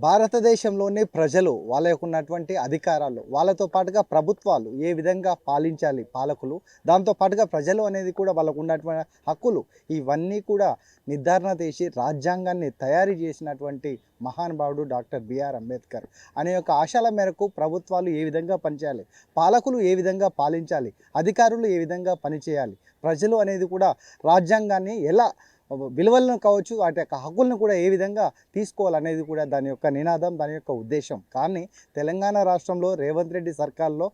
భారతదేశంలోని ప్రజలు వాళ్ళ యొక్క ఉన్నటువంటి అధికారాలు వాళ్ళతో పాటుగా ప్రభుత్వాలు ఏ విధంగా పాలించాలి పాలకులు దాంతో పాటుగా ప్రజలు అనేది కూడా వాళ్ళకు ఉన్నటువంటి హక్కులు ఇవన్నీ కూడా నిర్ధారణ చేసి రాజ్యాంగాన్ని తయారు చేసినటువంటి మహానుభావుడు డాక్టర్ బిఆర్ అంబేద్కర్ అనే యొక్క ఆశల మేరకు ప్రభుత్వాలు ఏ విధంగా పనిచేయాలి, పాలకులు ఏ విధంగా పాలించాలి, అధికారులు ఏ విధంగా పనిచేయాలి, ప్రజలు అనేది కూడా రాజ్యాంగాన్ని ఎలా విలువలను కావచ్చు వాటి యొక్క హక్కులను కూడా ఏ విధంగా తీసుకోవాలనేది కూడా దాని యొక్క నినాదం, దాని యొక్క ఉద్దేశం. కానీ తెలంగాణ రాష్ట్రంలో రేవంత్ రెడ్డి సర్కార్లో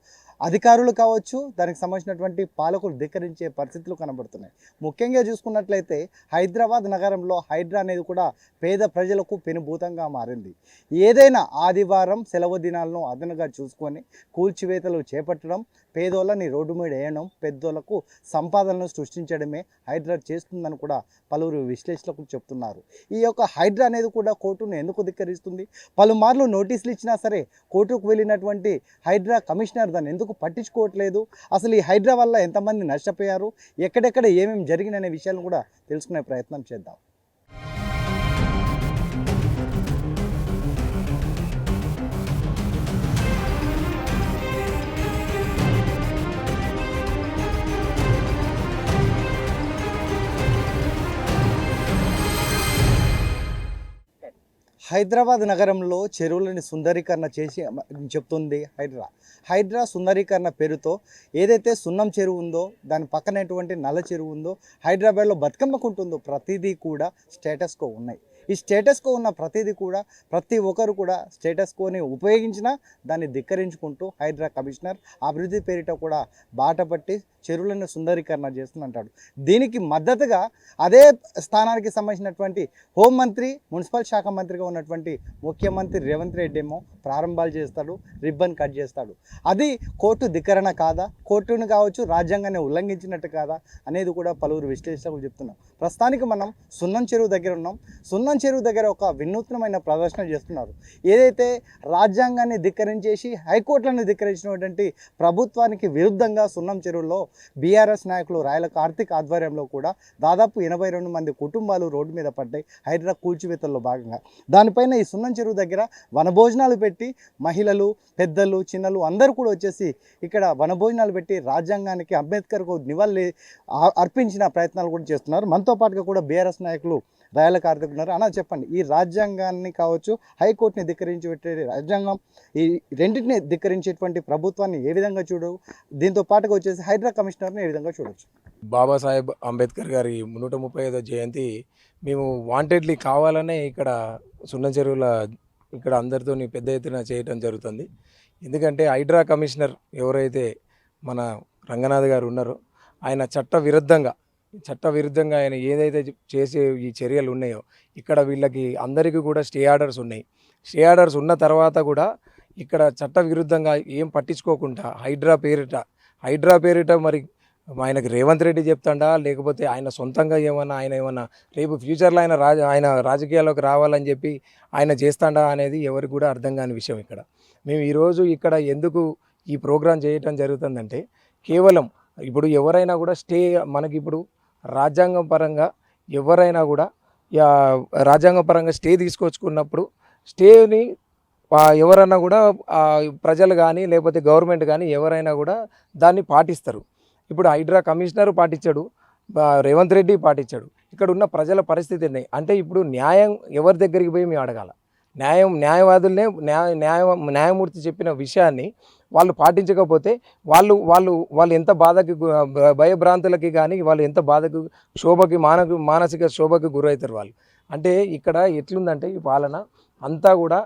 అధికారులు కావచ్చు దానికి సంబంధించినటువంటి పాలకులు ధిక్కరించే పరిస్థితులు కనబడుతున్నాయి. ముఖ్యంగా చూసుకున్నట్లయితే హైదరాబాద్ నగరంలో హైడ్రా అనేది కూడా పేద ప్రజలకు పెనుభూతంగా మారింది. ఏదైనా ఆదివారం సెలవు దినాలను అదనంగా చూసుకొని కూల్చివేతలు చేపట్టడం, పేదోళ్ళని రోడ్డు మీద వేయడం, పెద్దోళ్లకు సంపాదనను సృష్టించడమే హైడ్రా చేస్తుందని కూడా పలువురు విశ్లేషకులు చెప్తున్నారు. ఈ యొక్క హైడ్రా అనేది కూడా కోర్టును ఎందుకు ధిక్కరిస్తుంది? పలుమార్లు నోటీసులు ఇచ్చినా సరే కోర్టుకు వెళ్ళినటువంటి హైడ్రా కమిషనర్ దాన్ని ఎందుకు పట్టించుకోవట్లేదు? అసలు ఈ హైడ్రా వల్ల ఎంతమంది నష్టపోయారు, ఎక్కడెక్కడ ఏమేమి జరిగిననే విషయాలను కూడా తెలుసుకునే ప్రయత్నం చేద్దాం. హైదరాబాద్ నగరంలో చెరువులని సుందరీకరణ చేసి చెప్తుంది హైడ్రా సుందరీకరణ పేరుతో ఏదైతే సున్నం చెరువు ఉందో దాని పక్కనటువంటి నల్ల చెరువు ఉందో హైదరాబాద్లో బతుకమ్మకుంటుందో ప్రతిదీ కూడా స్టేటస్ కో ఉన్నాయి. ఈ స్టేటస్ కో ఉన్న ప్రతిదీ కూడా ప్రతి ఒక్కరు కూడా స్టేటస్ కోని ఉపయోగించినా దాన్ని ధిక్కరించుకుంటూ హైడ్రా కమిషనర్ అభివృద్ధి పేరిట కూడా బాటపట్టి చెరువులను సుందరీకరణ చేస్తుందంటాడు. దీనికి మద్దతుగా అదే స్థానానికి సంబంధించినటువంటి హోంమంత్రి, మున్సిపల్ శాఖ మంత్రిగా ఉన్నటువంటి ముఖ్యమంత్రి రేవంత్ రెడ్డి ఏమో ప్రారంభాలు చేస్తాడు, రిబ్బన్ కట్ చేస్తాడు. అది కోర్టు ధిక్కరణ కాదా, కోర్టును కావచ్చు రాజ్యాంగాన్ని ఉల్లంఘించినట్టు కాదా అనేది కూడా పలువురు విశ్లేషకులు చెప్తున్నాం. ప్రస్తుతానికి మనం సున్నం చెరువు దగ్గర ఉన్నాం. సున్నం చెరువు దగ్గర ఒక వినూత్నమైన ప్రదర్శన చేస్తున్నారు. ఏదైతే రాజ్యాంగాన్ని ధిక్కరించేసి హైకోర్టులను ధిక్కరించినటువంటి ప్రభుత్వానికి విరుద్ధంగా సున్నం చెరువులో బీఆర్ఎస్ నాయకులు రాయల కార్తిక్ ఆధ్వర్యంలో కూడా దాదాపు 82 మంది కుటుంబాలు రోడ్డు మీద పడ్డాయి హైడ్రా కూల్చివేతల్లో భాగంగా. దానిపైన ఈ సున్నం చెరువు దగ్గర వనభోజనాలు పెట్టి మహిళలు, పెద్దలు, చిన్నలు అందరూ కూడా వచ్చేసి ఇక్కడ వనభోజనాలు పెట్టి రాజ్యాంగానికి, అంబేద్కర్కు నివాళి అర్పించిన ప్రయత్నాలు కూడా చేస్తున్నారు. మనతో పాటుగా కూడా బీఆర్ఎస్ నాయకులు రాయల కార్తిక్ ఉన్నారు. అన్న చెప్పండి, ఈ రాజ్యాంగాన్ని కావచ్చు హైకోర్టుని ధిక్కరించే రాజ్యాంగం ఈ రెండింటిని ధిక్కరించేటువంటి ప్రభుత్వాన్ని ఏ విధంగా చూడవు, దీంతో పాటుగా వచ్చేసి హైడ్రా కమిషనర్ని ఏ విధంగా చూడవచ్చు? బాబాసాహెబ్ అంబేద్కర్ గారి 135వ జయంతి మేము వాంటెడ్లీ కావాలనే ఇక్కడ సున్నం చెరువుల ఇక్కడ అందరితో పెద్ద ఎత్తున చేయటం జరుగుతుంది. ఎందుకంటే హైడ్రా కమిషనర్ ఎవరైతే మన రంగనాథ్ గారు ఉన్నారో ఆయన చట్టవిరుద్ధంగా ఆయన ఏదైతే చేసే ఈ చర్యలు ఉన్నాయో ఇక్కడ వీళ్ళకి అందరికీ కూడా స్టే ఆర్డర్స్ ఉన్నాయి. స్టే ఆర్డర్స్ ఉన్న తర్వాత కూడా ఇక్కడ చట్టవిరుద్ధంగా ఏం పట్టించుకోకుండా హైడ్రా పేరిట మరి ఆయనకి రేవంత్ రెడ్డి చెప్తాడా, లేకపోతే ఆయన సొంతంగా ఆయన ఏమన్నా రేపు ఫ్యూచర్లో ఆయన రాజకీయాల్లోకి రావాలని చెప్పి ఆయన చేస్తాడా అనేది ఎవరికి కూడా అర్థం కాని విషయం. ఇక్కడ మేము ఈరోజు ఇక్కడ ఎందుకు ఈ ప్రోగ్రాం చేయటం జరుగుతుందంటే కేవలం ఇప్పుడు ఎవరైనా కూడా మనకి ఇప్పుడు రాజ్యాంగం పరంగా ఎవరైనా కూడా రాజ్యాంగం పరంగా స్టే తీసుకొచ్చుకున్నప్పుడు స్టేని ఎవరైనా కూడా ప్రజలు కానీ లేకపోతే గవర్నమెంట్ కానీ ఎవరైనా కూడా దాన్ని పాటిస్తారు. ఇప్పుడు హైడ్రా కమిషనర్ పాటించాడు, రేవంత్ రెడ్డి పాటించాడు. ఇక్కడ ఉన్న ప్రజల పరిస్థితి ఏంటి అంటే ఇప్పుడు న్యాయం ఎవరి దగ్గరికి పోయి మేము అడగాల? న్యాయవాదులనే న్యాయమూర్తి చెప్పిన విషయాన్ని వాళ్ళు పాటించకపోతే వాళ్ళు ఎంత బాధకి, భయభ్రాంతులకి కానీ వాళ్ళు ఎంత బాధకు, మానసిక శోభకి గురవుతారు వాళ్ళు. అంటే ఇక్కడ ఎట్లుందంటే ఈ పాలన అంతా కూడా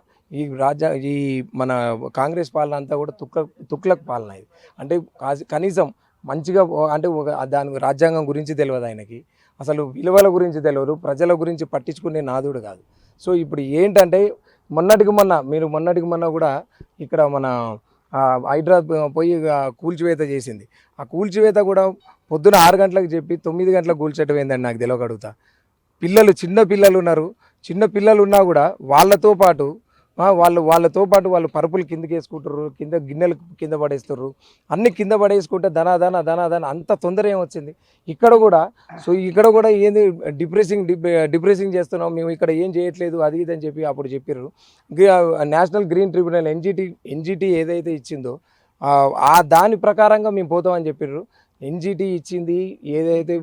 ఈ మన కాంగ్రెస్ పాలన అంతా కూడా తుక్లక్ పాలన ఇది. అంటే కనీసం మంచిగా అంటే దాని రాజ్యాంగం గురించి తెలియదు ఆయనకి, అసలు విలువల గురించి తెలియదు, ప్రజల గురించి పట్టించుకునే నాదుడు కాదు. సో ఇప్పుడు ఏంటంటే మొన్నటికి మొన్న కూడా ఇక్కడ మన హైడ్రా పోయి కూల్చివేత చేసింది. ఆ కూల్చివేత కూడా పొద్దున 6 గంటలకు చెప్పి 9 గంటలకు కూల్చటం ఏందని నాకు తెలియక అడుగుతా. చిన్న పిల్లలు ఉన్నారు, చిన్న పిల్లలు ఉన్నా కూడా వాళ్ళతో పాటు వాళ్ళతో పాటు వాళ్ళు పరుపులు కిందకి వేసుకుంటారు, కింద గిన్నెలు కింద పడేస్తారు, అన్ని కింద పడేసుకుంటే ధన అంత తొందర ఏమొచ్చింది ఇక్కడ కూడా. సో ఇక్కడ కూడా ఏంది డిప్రెసింగ్ చేస్తున్నాం మేము, ఇక్కడ ఏం చేయట్లేదు అది ఇది అని చెప్పి అప్పుడు చెప్పారు. నేషనల్ గ్రీన్ ట్రిబ్యునల్ ఎన్జిటి ఏదైతే ఇచ్చిందో దాని ప్రకారంగా మేము పోతామని చెప్పారు. ఎన్జిటి ఇచ్చింది ఏదైతే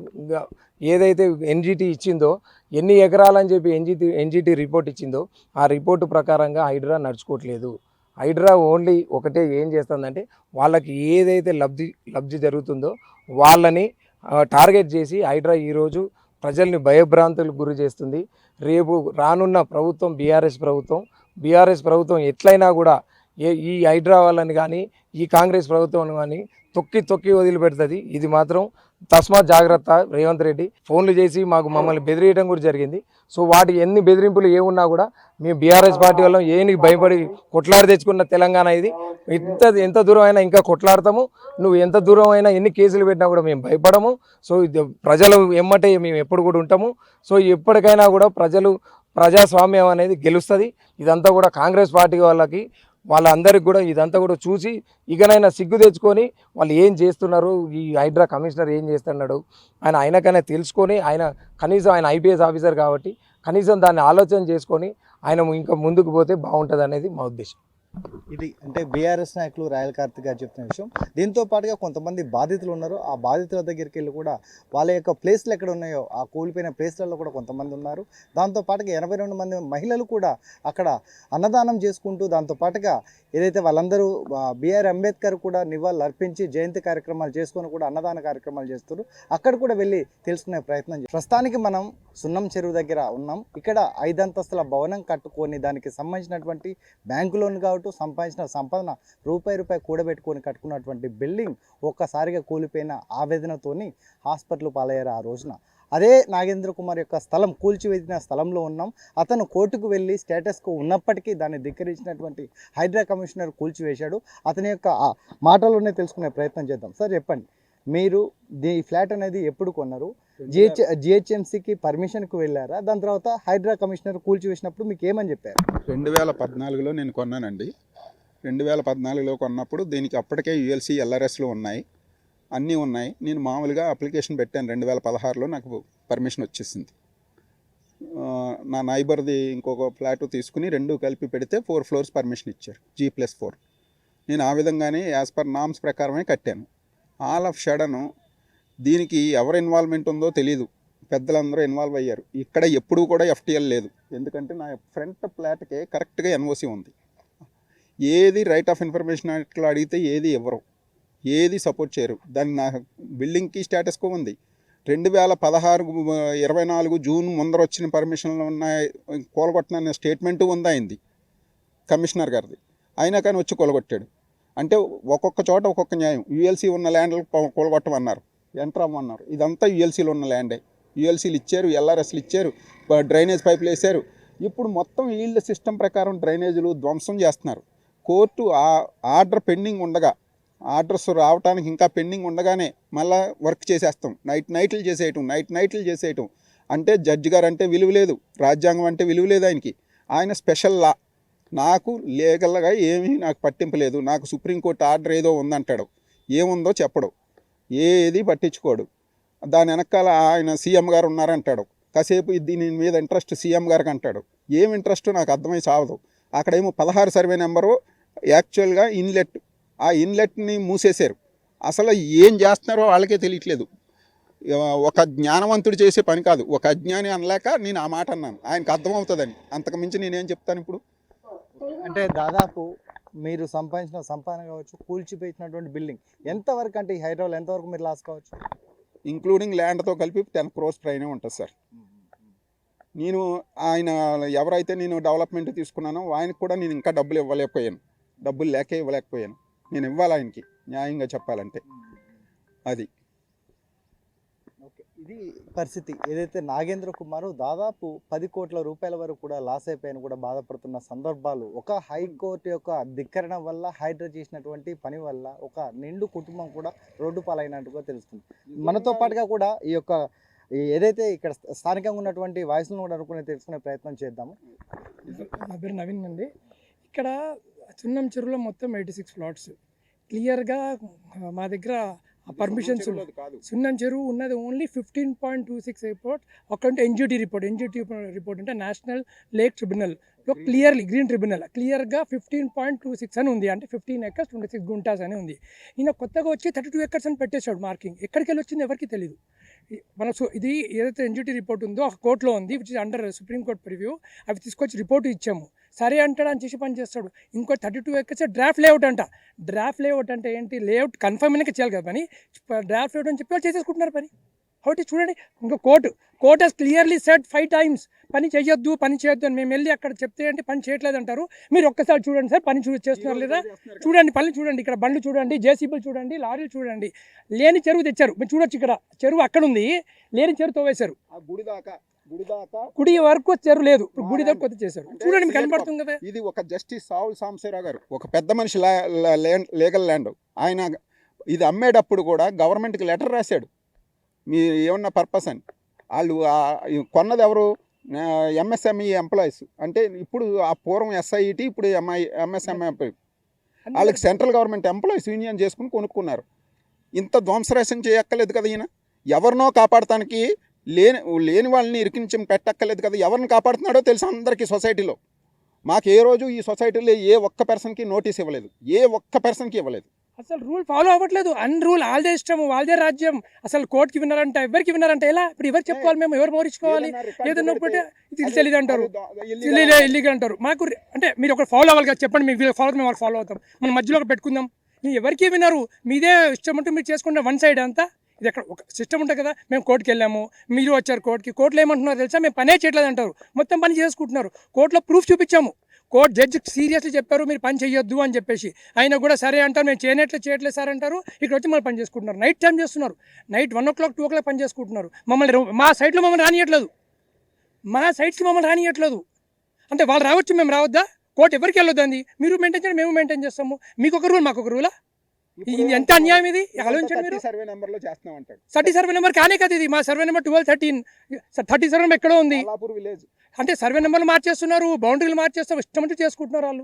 ఎన్జిటి ఇచ్చిందో, ఎన్ని ఎకరాలని చెప్పి ఎన్జిటి రిపోర్ట్ ఇచ్చిందో ఆ రిపోర్టు ప్రకారంగా హైడ్రా నడుచుకోవట్లేదు. హైడ్రా ఓన్లీ ఒకటే ఏం చేస్తుందంటే వాళ్ళకి ఏదైతే లబ్ధి జరుగుతుందో వాళ్ళని టార్గెట్ చేసి హైడ్రా ఈరోజు ప్రజల్ని భయభ్రాంతులకు గురి చేస్తుంది. రేపు రానున్న ప్రభుత్వం బీఆర్ఎస్ ప్రభుత్వం ఎట్లయినా కూడా ఈ హైడ్రా వాళ్ళని కానీ ఈ కాంగ్రెస్ ప్రభుత్వం కానీ తొక్కి వదిలిపెడుతుంది. ఇది మాత్రం తస్మాత్ జాగ్రత్త. రేవంత్ రెడ్డి ఫోన్లు చేసి మమ్మల్ని బెదిరియడం కూడా జరిగింది. సో వాటి ఎన్ని బెదిరింపులు ఏమున్నా కూడా మేము బీఆర్ఎస్ పార్టీ వల్ల ఏనికి భయపడి కొట్లాడి తెచ్చుకున్న తెలంగాణ ఇది. ఎంత దూరం అయినా ఇంకా కొట్లాడతాము. నువ్వు ఎంత దూరం అయినా ఎన్ని కేసులు పెట్టినా కూడా మేము భయపడము. సో ప్రజలు ఎమ్మటే మేము ఎప్పుడు కూడా ఉంటాము. సో ఎప్పటికైనా కూడా ప్రజాస్వామ్యం అనేది గెలుస్తుంది. ఇదంతా కూడా కాంగ్రెస్ పార్టీ వాళ్ళందరికీ కూడా ఇదంతా కూడా చూసి ఇకనైనా సిగ్గు తెచ్చుకొని వాళ్ళు ఏం చేస్తున్నారు, ఈ హైడ్రా కమిషనర్ ఏం చేస్తున్నాడు ఆయనకైనా తెలుసుకొని, కనీసం ఆయన ఐపీఎస్ ఆఫీసర్ కాబట్టి కనీసం దాన్ని ఆలోచన చేసుకొని ఆయన ఇంకా ముందుకు పోతే బాగుంటుంది అనేది మా ఉద్దేశం. ఇది అంటే బీఆర్ఎస్ నాయకులు రాయల్ కార్తిక్ గారు చెప్తున్న విషయం. దీంతో పాటుగా కొంతమంది బాధితులు ఉన్నారు. ఆ బాధితుల దగ్గరికి వెళ్ళి కూడా వాళ్ళ యొక్క ప్లేస్లు ఎక్కడ ఉన్నాయో ఆ కూలిపోయిన ప్లేస్లలో కూడా కొంతమంది ఉన్నారు. దాంతో పాటుగా 82 మంది మహిళలు కూడా అక్కడ అన్నదానం చేసుకుంటూ, దాంతో పాటుగా ఏదైతే వాళ్ళందరూ బిఆర్ అంబేద్కర్ కూడా నివాళులు అర్పించి జయంతి కార్యక్రమాలు చేసుకొని కూడా అన్నదాన కార్యక్రమాలు చేస్తారు. అక్కడ కూడా వెళ్ళి తెలుసుకునే ప్రయత్నం చేస్తారు. ప్రస్తుతానికి మనం సున్నం చెరువు దగ్గర ఉన్నాం. ఇక్కడ 5 అంతస్తుల భవనం కట్టుకొని దానికి సంబంధించినటువంటి బ్యాంకు లోన్ కావచ్చు, సంపాదించిన సంపాదన రూపాయి కూడబెట్టుకొని కట్టుకున్నటువంటి బిల్డింగ్ ఒక్కసారిగా కూలిపోయిన ఆవేదనతోని హాస్పిటల్ పాలయ్యారు ఆ రోజున. అదే నాగేంద్ర కుమార్ యొక్క స్థలం కూల్చివేసిన స్థలంలో ఉన్నాం. అతను కోర్టుకు వెళ్ళి స్టేటస్కు ఉన్నప్పటికీ దాన్ని ధిక్కరించినటువంటి హైడ్రా కమిషనర్ కూల్చివేశాడు. అతని యొక్క మాటల్లోనే తెలుసుకునే ప్రయత్నం చేద్దాం. సార్ చెప్పండి, మీరు ఈ ఫ్లాట్ అనేది ఎప్పుడు కొన్నారు? జిహెచ్ఎంసీకి పర్మిషన్కి వెళ్ళారా? దాని తర్వాత హైడ్రా కమిషనర్ కూల్చివేసినప్పుడు మీకు ఏమని చెప్పారు? 2014లో నేను కొన్నానండి. 2014లో కొన్నప్పుడు దీనికి అప్పటికే యుఎల్సి ఎల్ఆర్ఎస్లు ఉన్నాయి, అన్నీ ఉన్నాయి. నేను మామూలుగా అప్లికేషన్ పెట్టాను. 2016లో నాకు పర్మిషన్ వచ్చేసింది. నా నైబర్ది ఇంకొక ఫ్లాట్ తీసుకుని 2 కలిపి పెడితే 4 ఫ్లోర్స్ పర్మిషన్ ఇచ్చారు, G+4. నేను ఆ విధంగానే యాజ్ పర్ నామ్స్ ప్రకారమే కట్టాను. ఆల్ ఆఫ్ సడన్ దీనికి ఎవరు ఇన్వాల్వ్మెంట్ ఉందో తెలీదు, పెద్దలందరూ ఇన్వాల్వ్ అయ్యారు. ఇక్కడ ఎప్పుడూ కూడా FTL లేదు. ఎందుకంటే నా ఫ్రంట్ ఫ్లాట్కే కరెక్ట్గా NOC ఉంది. ఏది రైట్ ఆఫ్ ఇన్ఫర్మేషన్ అట్లా అడిగితే ఏది ఇవ్వరు, ఏది సపోర్ట్ చేయరు. దాన్ని నా బిల్డింగ్కి స్టేటస్కో ఉంది. 2016-24 జూన్ ముందర వచ్చిన పర్మిషన్లు ఉన్నాయి, కూలగొట్టిన స్టేట్మెంటు ఉంది అయింది కమిషనర్ గారిది. అయినా కానీ వచ్చి కూలగొట్టాడు. అంటే ఒక్కొక్క చోట ఒక్కొక్క న్యాయం. యుఎల్సీ ఉన్న ల్యాండ్లు కూలగొట్టమన్నారు, ఎంటర్ అవ్వమన్నారు. ఇదంతా యుఎల్సీలో ఉన్న ల్యాండే. యుఎల్సీలు ఇచ్చారు, ఎల్ఆర్ఎస్లు ఇచ్చారు, డ్రైనేజ్ పైపులు వేశారు. ఇప్పుడు మొత్తం వీళ్ళ సిస్టమ్ ప్రకారం డ్రైనేజీలు ధ్వంసం చేస్తున్నారు. కోర్టు ఆర్డర్ పెండింగ్ ఉండగా, ఆర్డర్స్ రావడానికి ఇంకా పెండింగ్ ఉండగానే మళ్ళీ వర్క్ చేసేస్తాం. నైట్లు చేసేయటం. అంటే జడ్జి గారు అంటే విలువ లేదు, రాజ్యాంగం అంటే విలువ లేదు ఆయనకి. ఆయన స్పెషల్ లా. నాకు లీగల్గా నాకు పట్టింపు లేదు. నాకు సుప్రీంకోర్టు ఆర్డర్ ఏదో ఉందంటాడు, ఏముందో చెప్పడు, ఏది పట్టించుకోడు. దాని వెనకాల ఆయన సీఎం గారు ఉన్నారంటాడు. కాసేపు దీని మీద ఇంట్రెస్ట్ సీఎం గారికి అంటాడు. ఏం ఇంట్రెస్ట్ నాకు అర్థమై సావదు. అక్కడేమో 16 సర్వే నెంబరు యాక్చువల్గా ఇన్లెట్, ఆ ఇన్లెట్ని మూసేశారు. అసలు ఏం చేస్తున్నారో వాళ్ళకే తెలియట్లేదు. ఒక జ్ఞానవంతుడు చేసే పని కాదు, ఒక అజ్ఞాని అనలేక నేను ఆ మాట అన్నాను. ఆయనకు అర్థమవుతుందని. అంతకుమించి నేనేం చెప్తాను ఇప్పుడు? అంటే దాదాపు మీరు సంపాదించిన సంపాదన కావచ్చు, కూల్చిపోయినటువంటి బిల్డింగ్ ఎంతవరకు, అంటే ఈ హైదరాబాద్ ఎంతవరకు మీరు లాస్ కావచ్చు? ఇంక్లూడింగ్ ల్యాండ్తో కలిపి 10 crores పైనే ఉంటుంది సార్. నేను ఆయన ఎవరైతే నేను డెవలప్మెంట్ తీసుకున్నానో ఆయనకు కూడా నేను ఇంకా డబ్బులు ఇవ్వలేకపోయాను. నేను ఇవ్వాలి ఆయనకి, న్యాయంగా చెప్పాలంటే. అది ఓకే, ఇది పరిస్థితి. ఏదైతే నాగేంద్ర కుమార్ దాదాపు 10 కోట్ల రూపాయల వరకు కూడా లాస్ అయిపోయిన కూడా బాధపడుతున్న సందర్భాలు, ఒక హైకోర్టు యొక్క ధిక్కరణ వల్ల, హైడ్రా చేసినటువంటి పని వల్ల ఒక నిండు కుటుంబం కూడా రోడ్డు పాలైనట్టుగా తెలుస్తుంది. మనతో పాటుగా కూడా ఈ యొక్క ఏదైతే ఇక్కడ స్థానికంగా ఉన్నటువంటి వాయిస్లను కూడా తెలుసుకునే ప్రయత్నం చేద్దాము. నా పేరు నవీన్ అండి. ఇక్కడ సున్నం చెరువులో మొత్తం 86 ప్లాట్స్ క్లియర్గా మా దగ్గర పర్మిషన్స్ సున్నం చెరువు ఉన్నది ఓన్లీ 15.26 రిపోర్ట్ ఒక ఎన్జిటి రిపోర్ట్ అంటే national lake tribunal clearly green tribunal క్లియర్గా 15.26 అని ఉంది, అంటే 15 acres 26 గుంటాస్ అని ఉంది. ఈయన కొత్తగా వచ్చి 32 acres అని పెట్టేశాడు మార్కింగ్. ఎక్కడికి వెళ్ళి వచ్చింది ఎవరికి తెలియదు. ఇది ఏదైతే ఎన్జిటి రిపోర్ట్ ఉందో ఒక కోర్టులో ఉంది, which is under supreme court preview. అవి తీసుకొచ్చి రిపోర్ట్ ఇచ్చాము, సరే అంటాడు అని చేసి పని చేస్తాడు. ఇంకో 32 acres డ్రాఫ్ట్ లేఅవుట్ అంట. డ్రాఫ్ట్ లేఅవుట్ అంటే ఏంటి? లేఅవుట్ కన్ఫర్మ్ అయినాక చేయాలి కదా పని. డ్రాఫ్ట్ లేఅవుట్ అని చెప్పి వాళ్ళు చేసేసుకుంటున్నారు పని. కాబట్టి చూడండి, ఇంకా court has clearly said 5 times పని చేయొద్దు అని. మేము వెళ్ళి అక్కడ చెప్తే ఏంటి పని చేయట్లేదు అంటారు. మీరు ఒక్కసారి చూడండి సార్, పని చేస్తున్నారు లేదా చూడండి, పని చూడండి, ఇక్కడ బండ్లు చూడండి, జేసీబీలు చూడండి, లారీలు చూడండి. లేని చెరువు తెచ్చారు, మీరు చూడొచ్చు. ఇక్కడ చెరువు అక్కడ ఉంది, లేని చెరువు తోవేశారు. గుడి వరకు చెరువు లేదు, గుడి దగ్గర కొత్త చేశారు. చూడండి, మీకు కనపడుతుంది కదా. ఇది ఒక జస్టిస్ సావుల్ సాంబశివరావు గారు, ఒక పెద్ద మనిషి లీగల్ ల్యాండ్. ఆయన ఇది అమ్మేటప్పుడు కూడా గవర్నమెంట్కి లెటర్ రాశాడు, మీ ఏమన్నా పర్పస్ అని. వాళ్ళు కొన్నది ఎవరు? MSME employees. అంటే ఇప్పుడు ఆ పూర్వం ఎస్ఐఈటి, ఇప్పుడు ఎంఎస్ఎంఈ ఎంప్లాయీ. వాళ్ళకి సెంట్రల్ గవర్నమెంట్ ఎంప్లాయీస్ యూనియన్ చేసుకుని కొనుక్కున్నారు. ఇంత ధ్వంసరాశం చేయక్కర్లేదు కదా ఈయన. ఎవరినో కాపాడటానికి లేని వాళ్ళని ఇరికించి పెట్టక్కర్లేదు కదా. ఎవరిని కాపాడుతున్నాడో తెలుసు అందరికీ సొసైటీలో. మాకు ఏ రోజు ఈ సొసైటీలో ఏ ఒక్క పర్సన్కి నోటీస్ ఇవ్వలేదు, ఏ ఒక్క పర్సన్కి ఇవ్వలేదు. అసలు రూల్ ఫాలో అవ్వట్లేదు. రూల్ వాళ్ళదే ఇష్టం, వాళ్ళదే రాజ్యం. అసలు కోర్టుకి విన్నారంట, ఎవరికి విన్నారంట. ఎలా ఇప్పుడు ఎవరు చెప్పుకోవాలి? మేము ఎవరు మోరించుకోవాలి? ఏదన్నా ఇది తెలియదు అంటారు, ఇల్లీగల్ అంటారు. మాకు అంటే మీరు ఒకటి ఫాలో అవ్వాలి కదా, చెప్పండి. మీరు ఫాలో మేము ఫాలో అవుతాం, మనం మధ్యలో పెట్టుకుందాం. మీరు ఎవరికి విన్నారు? మీదే ఇష్టం ఉంటే మీరు చేసుకుంటే వన్ సైడ్ అంతా. ఇది ఎక్కడ ఒక సిస్టమ్ ఉంటుంది కదా. మేము కోర్టుకి వెళ్ళాము, మీరు వచ్చారు కోర్టుకి. కోర్టులో ఏమంటున్నారు తెలుసా? మేము పనే చేయట్లేదు అంటారు, మొత్తం పని చేసుకుంటున్నారు. కోర్టులో ప్రూఫ్ చూపించాము, కోర్టు జడ్జి సీరియస్లీ చెప్పారు మీరు పని చేయొద్దు అని చెప్పేసి. ఆయన కూడా సరే అంటారు, మేము చేయట్లేదు సార్ అంటారు. ఇక్కడ వచ్చి మళ్ళీ పని చేసుకుంటున్నారు. నైట్ టైం చేస్తున్నారు, నైట్ 1 o'clock 2 o'clock పని చేసుకుంటున్నారు. మా సైట్లో మమ్మల్ని రానియట్లేదు, మా సైట్స్కి మమ్మల్ని రానియట్లేదు. అంటే వాళ్ళు రావచ్చు, మేము రావద్దా? కోర్టు ఎవరికి వెళ్ళొద్దు అంది. మీరు మెయింటైన్ చేయండి, మేము మెయింటైన్ చేస్తాము. మీకు ఒక రూల్, మాకు ఒక రూలా? ఇది ఎంత అన్యాయం ఇది, ఆలోచించండి మీరు. 30 సర్వే నెంబర్ కానే కదా ఇది. మా సర్వే నెంబర్ 1213. 30 సర్వే నెంబర్ ఎక్కడో ఉంది. అంటే సర్వే నెంబర్లు మార్చేస్తున్నారు, బౌండరీలు మార్చేస్తారు, ఇష్టం చేసుకుంటున్నారు వాళ్ళు.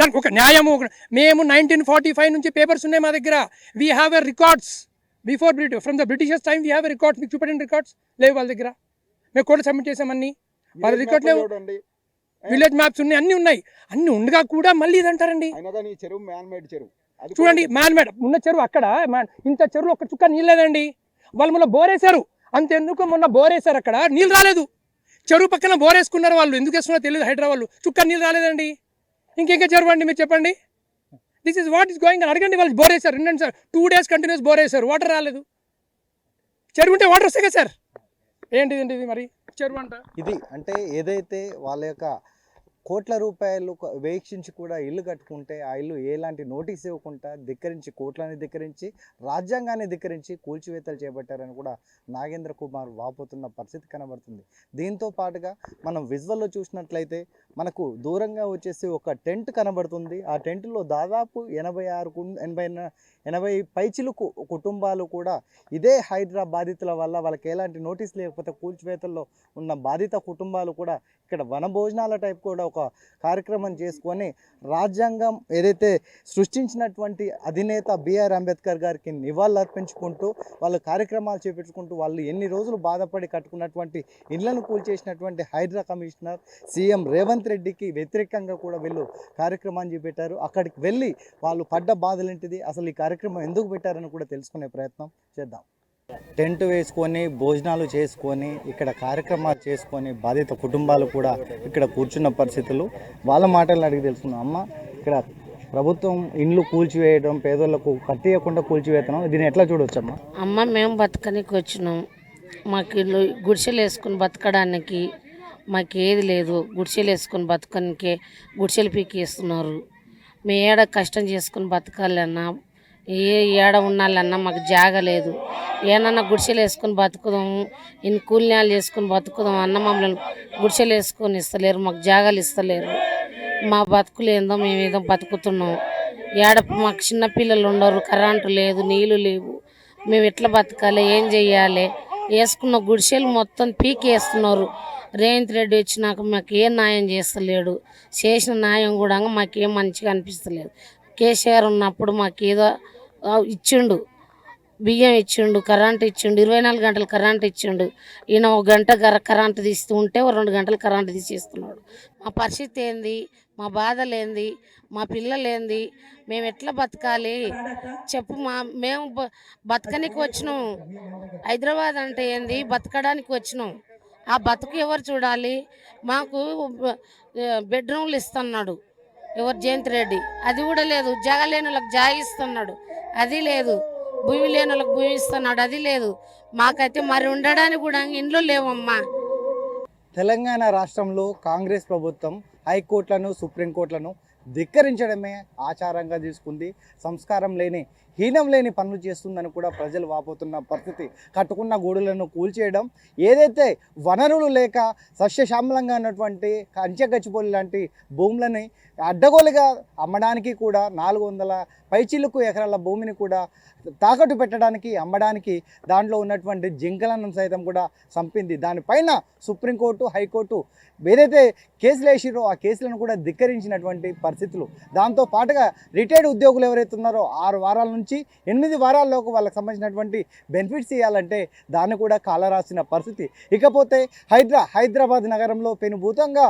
దానికి ఒక న్యాయము. మేము 1945 నుంచి పేపర్స్ ఉన్నాయి మా దగ్గర. We have a records before from the Britishers time. We have a records. మీకు చూపెట్టండి రికార్డ్స్ లేవు వాళ్ళ దగ్గర. మేము కోర్టు సబ్మిట్ చేసామన్ని, వాళ్ళ రికార్డ్ లేవు. విలేజ్ మ్యాప్స్ ఉన్నాయి, అన్నీ ఉన్నాయి. అన్నీ ఉండగా కూడా మళ్ళీ ఇది అంటారండి. చూడండి, మ్యాన్మేడ్ ఉన్న చెరువు అక్కడ. ఇంత చెరువులో ఒక చుక్క నీళ్ళు లేదండి. వాళ్ళు మొన్న బోరేశారు, అంతెందుకు మొన్న బోరేశారు, అక్కడ నీళ్ళు రాలేదు. చెరువు పక్కన బోరేసుకున్నారు వాళ్ళు, ఎందుకు వేసుకున్నారో తెలియదు. హైదరాబాద్ వాళ్ళు చుక్క నీళ్ళు రాలేదండి. ఇంకెంకా చెరువు అండి మీరు చెప్పండి. This is what is going అని అడగండి. వాళ్ళు బోరేశారు, 2 days కంటిన్యూస్ బోరేశారు, వాటర్ రాలేదు. చెరువు ఉంటే వాటర్ వస్తాయి కదా సార్. ఏంటిది మరి చెరువు అంట? ఇది అంటే ఏదైతే వాళ్ళ యొక్క కోట్ల రూపాయలు వేక్షించి కూడా ఇల్లు కట్టుకుంటే ఆ ఇల్లు ఎలాంటి నోటీస్ ఇవ్వకుండా ధిక్కరించి, కోట్లని ధిక్కరించి, రాజ్యాంగాన్ని ధిక్కరించి కూల్చివేతలు చేపట్టారని కూడా నాగేంద్ర కుమార్ వాపోతున్న పరిస్థితి కనబడుతుంది. దీంతో పాటుగా మనం విజువల్లో చూసినట్లయితే మనకు దూరంగా వచ్చేసి ఒక టెంట్ కనబడుతుంది. ఆ టెంట్లో దాదాపు 80 పైచిలుకు కుటుంబాలు కూడా ఇదే హైడ్రా బాధితుల వల్ల వాళ్ళకి ఎలాంటి నోటీస్ లేకపోతే కూల్చివేతల్లో ఉన్న బాధిత కుటుంబాలు కూడా ఇక్కడ వనభోజనాల టైప్ కూడా ఒక కార్యక్రమం చేసుకొని రాజ్యాంగం ఏదైతే సృష్టించినటువంటి అధినేత బిఆర్ అంబేద్కర్ గారికి నివాళులు అర్పించుకుంటూ వాళ్ళు కార్యక్రమాలు చేపించుకుంటూ వాళ్ళు ఎన్ని రోజులు బాధపడి కట్టుకున్నటువంటి ఇళ్లను కూల్చేసినటువంటి హైడ్రా కమిషనర్ సీఎం రేవంత్ రెడ్డికి వ్యతిరేకంగా కూడా వీళ్ళు కార్యక్రమాన్ని చేపట్టారు. అక్కడికి వెళ్ళి వాళ్ళు పడ్డ బాధలేంటిది, అసలు ఈ కార్యక్రమం ఎందుకు పెట్టారని కూడా తెలుసుకునే ప్రయత్నం చేద్దాం. టెంట్ వేసుకొని భోజనాలు చేసుకొని ఇక్కడ కార్యక్రమాలు చేసుకొని బాధిత కుటుంబాలు కూడా ఇక్కడ కూర్చున్న పరిస్థితులు. వాళ్ళ మాటలు అడిగి తెలుసుకున్నాం. అమ్మ, ఇక్కడ ప్రభుత్వం ఇండ్లు కూల్చివేయడం, పేదోళ్లకు కట్టియకుండా కూల్చివేయడం, దీన్ని ఎట్లా చూడవచ్చమ్మా? అమ్మ, మేము బతకనికి వచ్చినాం. మాకు ఇల్లు గుడిసెలు వేసుకుని బతకడానికి మాకు ఏది లేదు. గుడిసెలు వేసుకొని బతకనికే గుడిసెలు పీకేస్తున్నారు. మేము ఏడ కష్టం చేసుకుని బతకాలన్నా, ఏడ ఉండాలన్నా మాకు జాగ లేదు. ఏమన్నా గుడిసెలు వేసుకొని బతుకుదాము, ఇన్ని కూలినాలు చేసుకొని బతుకుదాం అన్న మమ్మల్ని గుడిసెలు వేసుకొని ఇస్తలేరు, మాకు జాగాలు ఇస్తలేరు. మా బతుకులు ఏందో మేము ఏదో బతుకుతున్నాం. ఏడ మాకు చిన్నపిల్లలు ఉండరు, కరెంటు లేదు, నీళ్ళు లేవు. మేము ఎట్లా బతకాలి, ఏం చెయ్యాలి వేసుకున్న గుడిసెలు మొత్తం పీకేస్తున్నారు. రేవంత్ రెడ్డి వచ్చినాక మాకు ఏం న్యాయం చేస్తలేడు. చేసిన న్యాయం కూడా మాకేం మంచిగా అనిపిస్తలేదు. కేసీఆర్ ఉన్నప్పుడు మాకేదో ఇచ్చిండు, బియ్యం ఇచ్చిండు, కరెంటు ఇచ్చిండు, 24 గంటలు కరెంటు ఇచ్చిండు. ఈయన 1 గంట కరెంటు తీస్తూ ఉంటే 2 గంటలు కరెంటు తీసేస్తున్నాడు. మా పరిస్థితి ఏంది, మా బాధలేంది, మా పిల్లలేంది, మేము ఎట్లా బతకాలి చెప్పు. మేము బతకనికి వచ్చినాం. హైదరాబాద్ అంటే ఏంది, బతకడానికి వచ్చినాం. ఆ బతుకు ఎవరు చూడాలి? మాకు బెడ్రూమ్లు ఇస్తున్నాడు ఎవరు, జయంత్ రెడ్డి. అది కూడా లేదు. జాగ లేని వాళ్ళకి జాగ ఇస్తున్నాడు, అది లేదు. భూమి లేని వాళ్ళకి భూమి ఇస్తున్నాడు, అది లేదు. మాకైతే మరి ఉండడానికి కూడా ఇండ్లు లేవమ్మా. తెలంగాణ రాష్ట్రంలో కాంగ్రెస్ ప్రభుత్వం హైకోర్టులను సుప్రీంకోర్టులను ధిక్కరించడమే ఆచారంగా తీసుకుంది. సంస్కారం లేని, హీనం లేని పనులు చేస్తుందని కూడా ప్రజలు వాపోతున్న పరిస్థితి. కట్టుకున్న గూడులను కూల్చేయడం, ఏదైతే వనరులు లేక సస్యశ్యామలంగా ఉన్నటువంటి కంచెగచ్చిపోలి లాంటి భూములని అడ్డగోలుగా అమ్మడానికి కూడా 400 పైచిలుకు ఎకరాల భూమిని కూడా తాకట్టు పెట్టడానికి, అమ్మడానికి దాంట్లో ఉన్నటువంటి జింకలను సైతం కూడా చంపింది. దానిపైన సుప్రీంకోర్టు, హైకోర్టు ఏదైతే కేసులు వేసిరో ఆ కేసులను కూడా ధిక్కరించినటువంటి పరిస్థితులు. దాంతో పాటుగా రిటైర్డ్ ఉద్యోగులు ఎవరైతే ఉన్నారో 6 వారాల నుంచి 8 వారాల్లోకి వాళ్ళకి సంబంధించినటువంటి బెనిఫిట్స్ ఇవ్వాలంటే దాన్ని కూడా కాలరాసిన పరిస్థితి. ఇకపోతే హైదరాబాద్ నగరంలో పెనుభూతంగా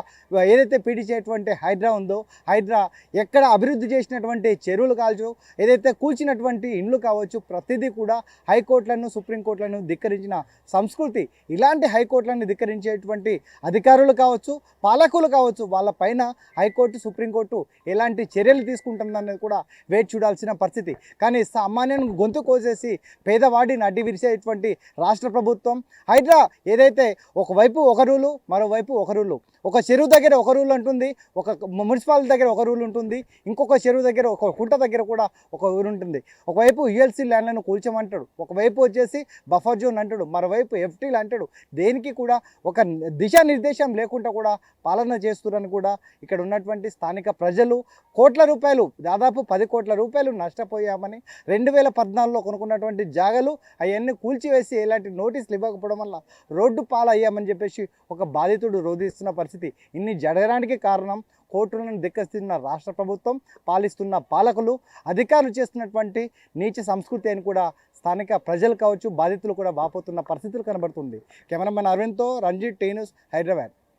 ఏదైతే పీడించేటువంటి హైడ్రా ఉందో, హైడ్రా ఎక్కడ అభివృద్ధి చేసినటువంటి చెరువులు కావచ్చు, ఏదైతే కూల్చినటువంటి ఇండ్లు కావచ్చు, ప్రతిదీ కూడా హైకోర్టులను సుప్రీంకోర్టులను ధిక్కరించిన సంస్కృతి. ఇలాంటి హైకోర్టులను ధిక్కరించేటువంటి అధికారులు కావచ్చు, పాలకులు కావచ్చు, వాళ్ళపైన హైకోర్టు సుప్రీంకోర్టు ఎలాంటి చర్యలు తీసుకుంటుందనేది కూడా వేచి చూడాల్సిన పరిస్థితి. కానీ సామాన్యుని గొంతు కోసేసి పేదవాడిని అడ్డి విరిచేటువంటి రాష్ట్ర ప్రభుత్వం హైడ్రా ఏదైతే ఒకవైపు ఒక రూలు, మరోవైపు ఒక రూలు, ఒక చెరువు దగ్గర ఒక రూల్ ఉంటుంది, ఒక మున్సిపాలిటీ దగ్గర ఒక రూల్ ఉంటుంది, ఇంకొక చెరువు దగ్గర ఒక కుంట దగ్గర కూడా ఒక ఊరు ఉంటుంది. ఒకవైపు యుఎల్సీ ల్యాండ్లను కూల్చమంటాడు, ఒకవైపు వచ్చేసి బఫర్ జోన్ అంటాడు, మరోవైపు ఎఫ్టీలు అంటాడు. దేనికి కూడా ఒక దిశానిర్దేశం లేకుండా కూడా పాలన చేస్తున్నారని కూడా ఇక్కడ ఉన్నటువంటి స్థానిక ప్రజలు కోట్ల రూపాయలు, దాదాపు 10 కోట్ల రూపాయలు నష్టపోయామని, 2014లో కొనుక్కున్నటువంటి జాగలు అవన్నీ కూల్చివేసి ఎలాంటి నోటీసులు ఇవ్వకపోవడం వల్ల రోడ్డు పాలయ్యామని చెప్పేసి ఒక బాధితుడు రోధిస్తున్న పరిస్థితి. ఇన్ని జరగడానికి కారణం కోర్టులను ధిక్కరిస్తున్న రాష్ట్ర ప్రభుత్వం, పాలిస్తున్న పాలకులు, అధికారులు చేస్తున్నటువంటి నీచ సంస్కృతి అని కూడా స్థానిక ప్రజలు కావచ్చు, బాధితులు కూడా వాపోతున్న పరిస్థితులు కనబడుతుంది. కెమెరామెన్ అరవింద్తో రంజిత్, టీ న్యూస్, హైదరాబాద్.